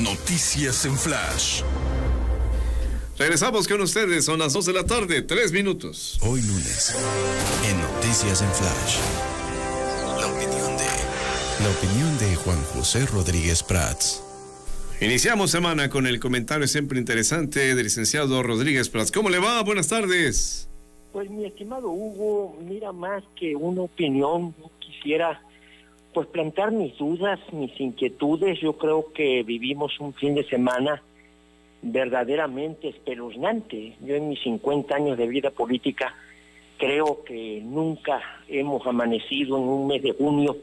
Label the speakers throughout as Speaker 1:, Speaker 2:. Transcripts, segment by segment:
Speaker 1: Noticias en Flash. Regresamos con ustedes, son las 2 de la tarde, 3 minutos.
Speaker 2: Hoy lunes, en Noticias en Flash, la opinión de Juan José Rodríguez Prats.
Speaker 1: Iniciamos semana con el comentario siempre interesante del licenciado Rodríguez Prats. ¿Cómo le va? Buenas tardes.
Speaker 3: Pues mi estimado Hugo, mira, más que una opinión, quisiera pues plantear mis dudas, mis inquietudes. Yo creo que vivimos un fin de semana verdaderamente espeluznante. Yo en mis 50 años de vida política creo que nunca hemos amanecido en un mes de junio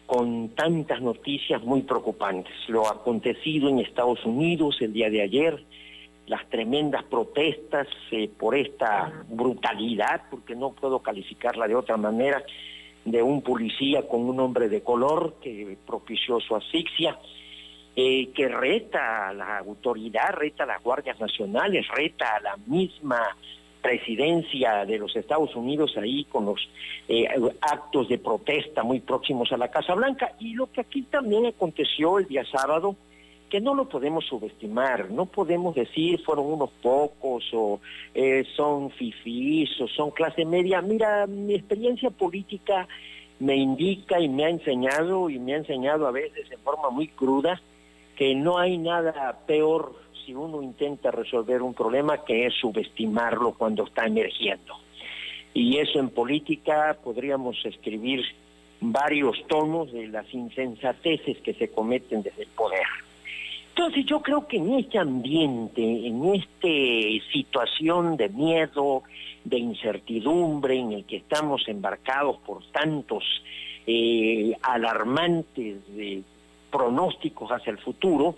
Speaker 3: con tantas noticias muy preocupantes. Lo acontecido en Estados Unidos el día de ayer, las tremendas protestas por esta brutalidad, porque no puedo calificarla de otra manera, de un policía con un hombre de color que propició su asfixia, que reta a la autoridad, reta a las guardias nacionales, reta a la misma presidencia de los Estados Unidos ahí con los actos de protesta muy próximos a la Casa Blanca. Y lo que aquí también aconteció el día sábado, que no lo podemos subestimar, no podemos decir fueron unos pocos o son fifís o son clase media. Mira, mi experiencia política me indica y me ha enseñado a veces en forma muy cruda que no hay nada peor si uno intenta resolver un problema que es subestimarlo cuando está emergiendo. Y eso en política podríamos escribir varios tomos de las insensateces que se cometen desde el poder. Entonces yo creo que en este ambiente, en esta situación de miedo, de incertidumbre en el que estamos embarcados por tantos alarmantes pronósticos hacia el futuro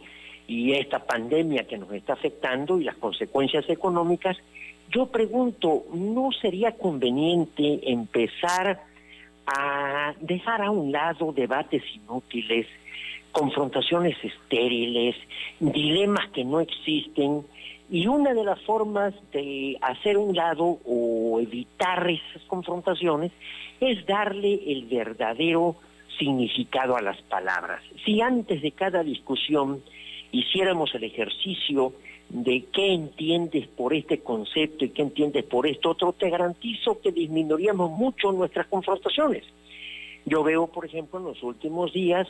Speaker 3: y esta pandemia que nos está afectando y las consecuencias económicas, yo pregunto, ¿no sería conveniente empezar a dejar a un lado debates inútiles, confrontaciones estériles, dilemas que no existen? Y una de las formas de hacer un lado o evitar esas confrontaciones es darle el verdadero significado a las palabras. Si antes de cada discusión hiciéramos el ejercicio de qué entiendes por este concepto y qué entiendes por esto otro, te garantizo que disminuiríamos mucho nuestras confrontaciones. Yo veo, por ejemplo, en los últimos días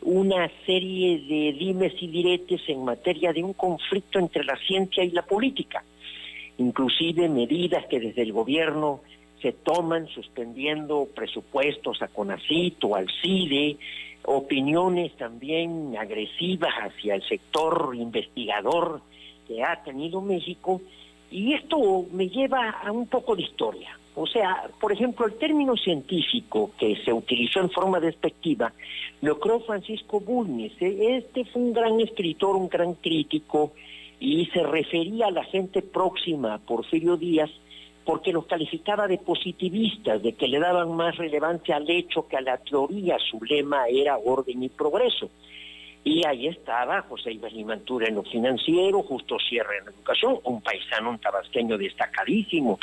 Speaker 3: una serie de dimes y diretes en materia de un conflicto entre la ciencia y la política, inclusive medidas que desde el gobierno se toman suspendiendo presupuestos a CONACYT o al CIDE, opiniones también agresivas hacia el sector investigador que ha tenido México, y esto me lleva a un poco de historia. O sea, por ejemplo, el término científico que se utilizó en forma despectiva lo creó Francisco Bulnes. Este fue un gran escritor, un gran crítico, y se refería a la gente próxima a Porfirio Díaz porque los calificaba de positivistas, de que le daban más relevancia al hecho que a la teoría. Su lema era orden y progreso. Y ahí estaba José Iber Limantura en lo financiero, Justo Sierra en la educación, un paisano, un tabasqueño destacadísimo,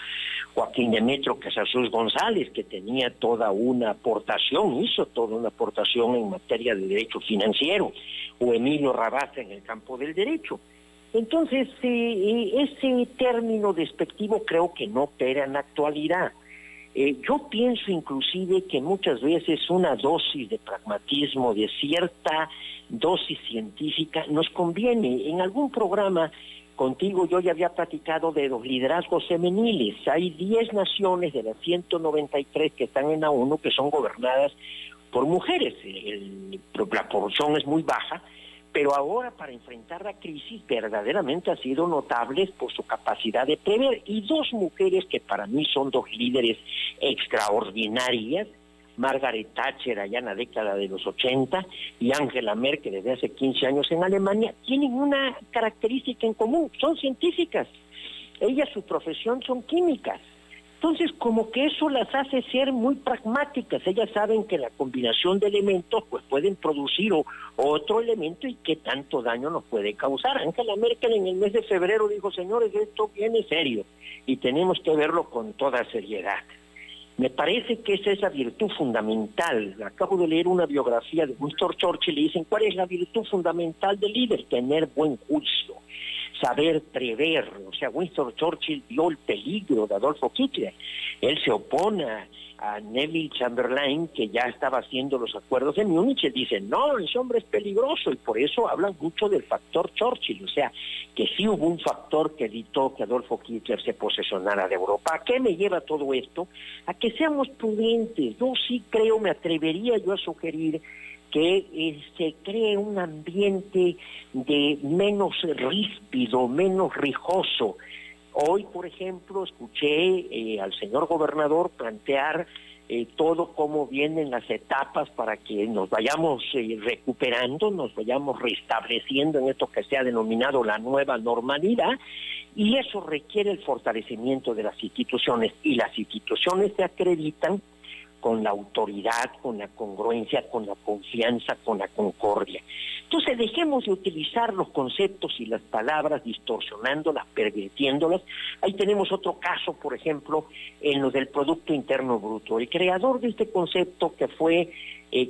Speaker 3: Joaquín Demetrio Casasus González, que tenía toda una aportación, hizo toda una aportación en materia de derecho financiero, o Emilio Rabasa en el campo del derecho. Entonces, ese término despectivo creo que no opera en la actualidad. Yo pienso inclusive que muchas veces una dosis de pragmatismo, de cierta dosis científica, nos conviene. En algún programa contigo yo ya había platicado de los liderazgos femeniles. Hay 10 naciones de las 193 que están en la ONU que son gobernadas por mujeres. La proporción es muy baja, pero ahora para enfrentar la crisis verdaderamente han sido notables por su capacidad de prever. Y 2 mujeres que para mí son 2 líderes extraordinarias, Margaret Thatcher allá en la década de los 80 y Angela Merkel desde hace 15 años en Alemania, tienen una característica en común: son científicas. Ellas, su profesión son químicas. Entonces, como que eso las hace ser muy pragmáticas. Ellas saben que la combinación de elementos pues pueden producir otro elemento y qué tanto daño nos puede causar. Angela Merkel en el mes de febrero dijo: señores, esto viene serio y tenemos que verlo con toda seriedad. Me parece que esa es la virtud fundamental. Acabo de leer una biografía de Winston Churchill y dicen, ¿cuál es la virtud fundamental del líder? Tener buen juicio, saber prever. O sea, Winston Churchill vio el peligro de Adolfo Hitler. Él se opone a Neville Chamberlain, que ya estaba haciendo los acuerdos de Múnich, y dice, no, ese hombre es peligroso, y por eso hablan mucho del factor Churchill, o sea, que sí hubo un factor que evitó que Adolfo Hitler se posesionara de Europa. ¿A qué me lleva todo esto? A que seamos prudentes. Yo sí creo, me atrevería yo a sugerir que se cree un ambiente de menos ríspido, menos rijoso. Hoy, por ejemplo, escuché al señor gobernador plantear todo cómo vienen las etapas para que nos vayamos recuperando, nos vayamos restableciendo en esto que se ha denominado la nueva normalidad, y eso requiere el fortalecimiento de las instituciones, y las instituciones se acreditan con la autoridad, con la congruencia, con la confianza, con la concordia. Entonces dejemos de utilizar los conceptos y las palabras distorsionándolas, pervirtiéndolas. Ahí tenemos otro caso, por ejemplo, en lo del Producto Interno Bruto. El creador de este concepto, que fue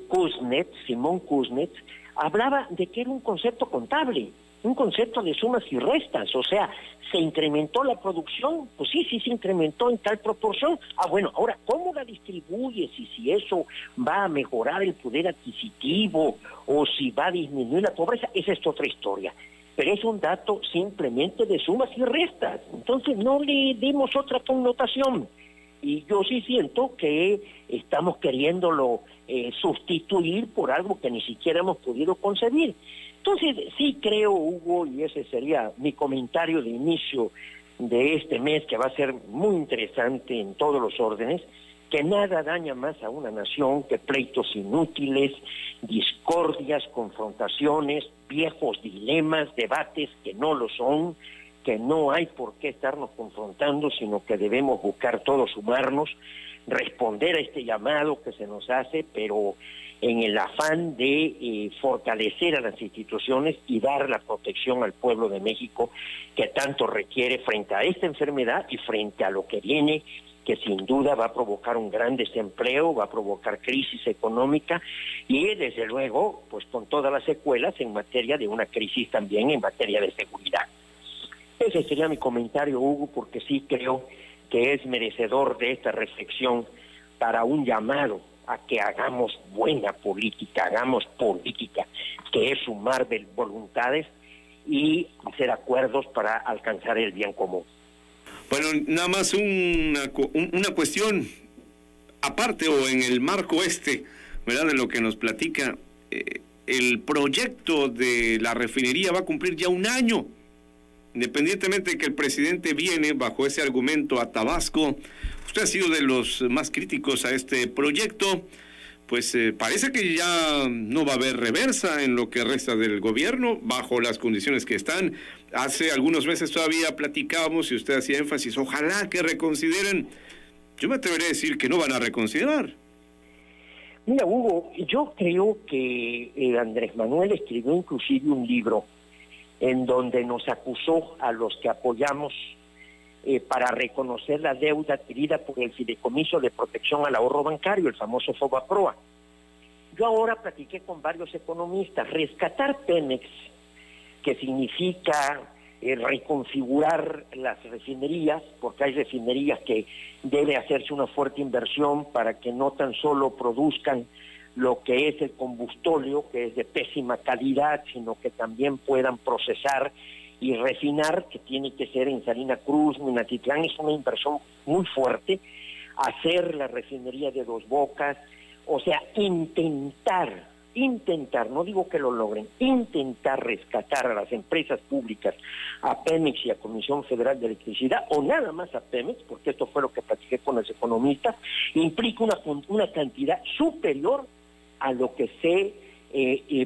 Speaker 3: Kuznets, Simón Kuznets, hablaba de que era un concepto contable, un concepto de sumas y restas. O sea, ¿se incrementó la producción? Pues sí se incrementó en tal proporción. Bueno, ahora, ¿cómo la distribuyes? Y si eso va a mejorar el poder adquisitivo o si va a disminuir la pobreza, esa es otra historia. Pero es un dato simplemente de sumas y restas. Entonces no le demos otra connotación. Y yo sí siento que estamos queriéndolo sustituir por algo que ni siquiera hemos podido concebir. Entonces, sí creo, Hugo, y ese sería mi comentario de inicio de este mes, que va a ser muy interesante en todos los órdenes, que nada daña más a una nación que pleitos inútiles, discordias, confrontaciones, viejos dilemas, debates que no lo son, que no hay por qué estarnos confrontando, sino que debemos buscar todos sumarnos, responder a este llamado que se nos hace, pero en el afán de fortalecer a las instituciones y dar la protección al pueblo de México que tanto requiere frente a esta enfermedad y frente a lo que viene, que sin duda va a provocar un gran desempleo, va a provocar crisis económica y desde luego pues con todas las secuelas en materia de una crisis también en materia de seguridad. Ese sería mi comentario, Hugo, porque sí creo que es merecedor de esta reflexión para un llamado a que hagamos buena política, hagamos política, que es sumar de voluntades y hacer acuerdos para alcanzar el bien común.
Speaker 1: Bueno, nada más una cuestión aparte o en el marco ¿verdad? De lo que nos platica, el proyecto de la refinería va a cumplir ya un año. Independientemente de que el presidente viene bajo ese argumento a Tabasco, usted ha sido de los más críticos a este proyecto, pues parece que ya no va a haber reversa en lo que resta del gobierno, bajo las condiciones que están. Hace algunos meses todavía platicábamos y usted hacía énfasis, ojalá que reconsideren. Yo me atrevería a decir que no van a reconsiderar.
Speaker 3: Mira, Hugo, yo creo que Andrés Manuel escribió inclusive un libro en donde nos acusó a los que apoyamos para reconocer la deuda adquirida por el Fideicomiso de Protección al Ahorro Bancario, el famoso FOBAPROA. Yo ahora platiqué con varios economistas. Rescatar Pemex, que significa reconfigurar las refinerías, porque hay refinerías que debe hacerse una fuerte inversión para que no tan solo produzcan lo que es el combustóleo, que es de pésima calidad, sino que también puedan procesar y refinar, que tiene que ser en Salina Cruz, Minatitlán. Es una inversión muy fuerte. Hacer la refinería de Dos Bocas, o sea, intentar, no digo que lo logren, intentar rescatar a las empresas públicas, a Pemex y a Comisión Federal de Electricidad, o nada más a Pemex, porque esto fue lo que platiqué con los economistas, implica una cantidad superior a lo que se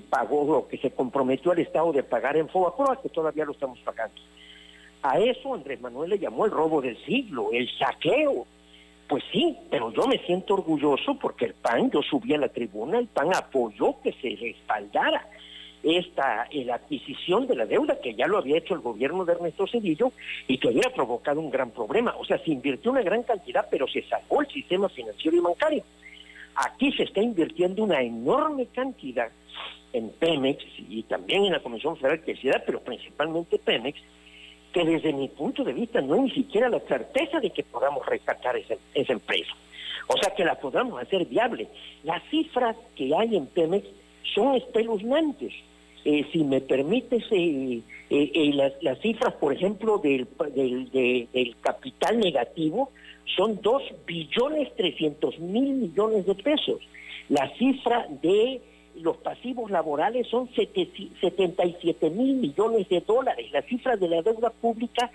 Speaker 3: pagó, lo que se comprometió el Estado de pagar en FOBAPROA, que todavía lo estamos pagando. A eso Andrés Manuel le llamó el robo del siglo, el saqueo. Pues sí, pero yo me siento orgulloso porque el PAN, yo subí a la tribuna, el PAN apoyó que se respaldara la adquisición de la deuda, que ya lo había hecho el gobierno de Ernesto Zedillo y que hubiera provocado un gran problema. O sea, se invirtió una gran cantidad, pero se salvó el sistema financiero y bancario. Aquí se está invirtiendo una enorme cantidad en Pemex y también en la Comisión Federal de Electricidad, pero principalmente Pemex, que desde mi punto de vista no hay ni siquiera la certeza de que podamos rescatar esa empresa. O sea, que la podamos hacer viable. Las cifras que hay en Pemex son espeluznantes. Si me permites, las cifras, por ejemplo, del capital negativo son 2.300.000 millones de pesos. La cifra de los pasivos laborales son 77.000 millones de dólares. La cifra de la deuda pública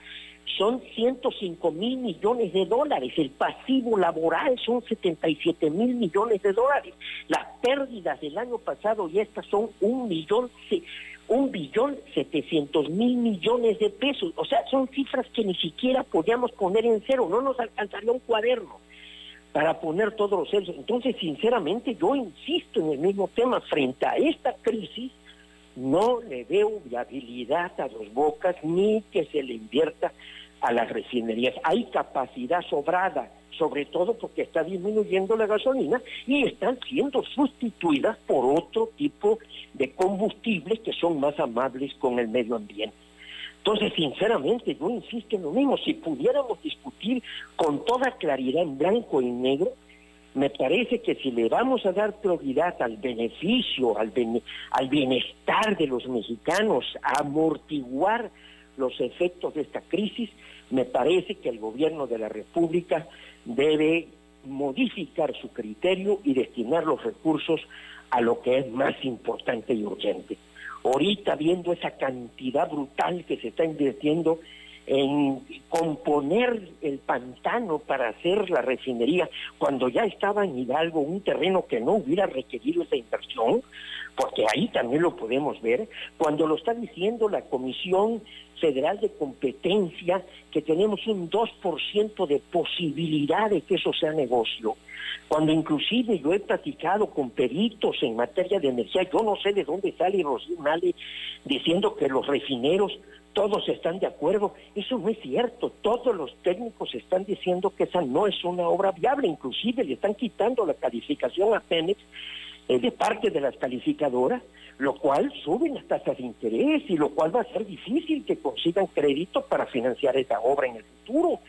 Speaker 3: son 105.000 millones de dólares. El pasivo laboral son 77.000 millones de dólares. Las pérdidas del año pasado y estas son 1.700.000 millones de pesos. O sea, son cifras que ni siquiera podíamos poner en cero. No nos alcanzaría un cuaderno para poner todos los ceros. Entonces, sinceramente, yo insisto en el mismo tema. Frente a esta crisis, no le veo viabilidad a Dos Bocas ni que se le invierta a las refinerías. Hay capacidad sobrada, sobre todo porque está disminuyendo la gasolina y están siendo sustituidas por otro tipo de combustibles que son más amables con el medio ambiente. Entonces, sinceramente, yo insisto en lo mismo. Si pudiéramos discutir con toda claridad en blanco y negro, me parece que si le vamos a dar prioridad al beneficio, al bienestar de los mexicanos, a amortiguar los efectos de esta crisis, me parece que el gobierno de la República debe modificar su criterio y destinar los recursos a lo que es más importante y urgente. Ahorita, viendo esa cantidad brutal que se está invirtiendo en componer el pantano para hacer la refinería, cuando ya estaba en Hidalgo un terreno que no hubiera requerido esa inversión, porque ahí también lo podemos ver, cuando lo está diciendo la Comisión Federal de Competencia, que tenemos un 2% de posibilidad de que eso sea negocio, cuando inclusive yo he platicado con peritos en materia de energía, yo no sé de dónde sale Rocío Nale diciendo que los refineros todos están de acuerdo. Eso no es cierto. Todos los técnicos están diciendo que esa no es una obra viable. Inclusive le están quitando la calificación a Pemex de parte de las calificadoras, lo cual suben las tasas de interés y lo cual va a ser difícil que consigan crédito para financiar esa obra en el futuro.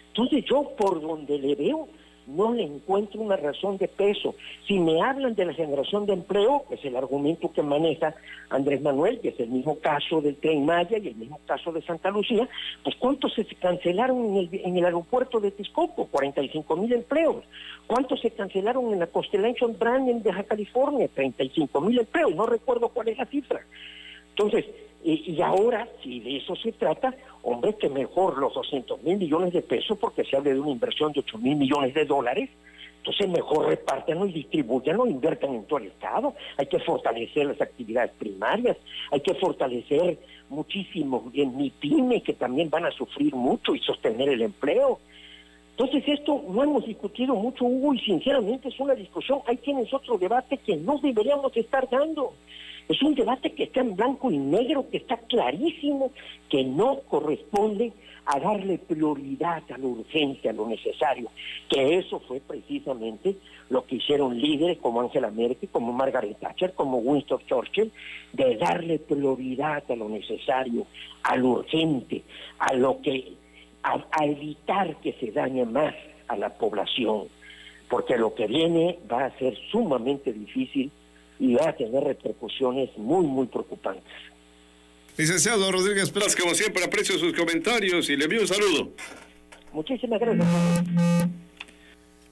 Speaker 3: Entonces yo, por donde le veo, no le encuentro una razón de peso. Si me hablan de la generación de empleo, que es el argumento que maneja Andrés Manuel, que es el mismo caso del Tren Maya y el mismo caso de Santa Lucía, pues ¿cuántos se cancelaron en el aeropuerto de Texcoco? 45,000 empleos. ¿Cuántos se cancelaron en la Constellation Brand en Baja California? 35,000 empleos. No recuerdo cuál es la cifra. Entonces, y ahora, si de eso se trata, hombre, que mejor los 200,000 millones de pesos, porque se habla de una inversión de 8,000 millones de dólares, entonces mejor repártanlo y distribuyanlo, inviertan en todo el Estado. Hay que fortalecer las actividades primarias, hay que fortalecer muchísimo en MIPYME, que también van a sufrir mucho, y sostener el empleo. Entonces esto no hemos discutido mucho, Hugo, y sinceramente es una discusión. Ahí tienes otro debate que no deberíamos estar dando. Es un debate que está en blanco y negro, que está clarísimo, que no corresponde a darle prioridad a lo urgente, a lo necesario, que eso fue precisamente lo que hicieron líderes como Angela Merkel, como Margaret Thatcher, como Winston Churchill, de darle prioridad a lo necesario, a lo urgente, a evitar que se dañe más a la población, porque lo que viene va a ser sumamente difícil y va a tener repercusiones muy, muy preocupantes.
Speaker 1: Licenciado Rodríguez Prats, como siempre, aprecio sus comentarios y le envío un saludo.
Speaker 3: Muchísimas gracias.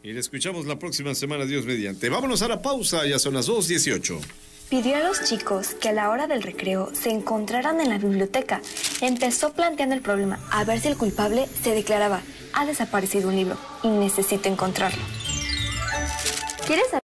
Speaker 1: Y le escuchamos la próxima semana, Dios mediante. Vámonos a la pausa, ya son las 2:18.
Speaker 4: Pidió a los chicos que a la hora del recreo se encontraran en la biblioteca. Empezó planteando el problema, a ver si el culpable se declaraba: ha desaparecido un libro y necesito encontrarlo. ¿Quieres saber?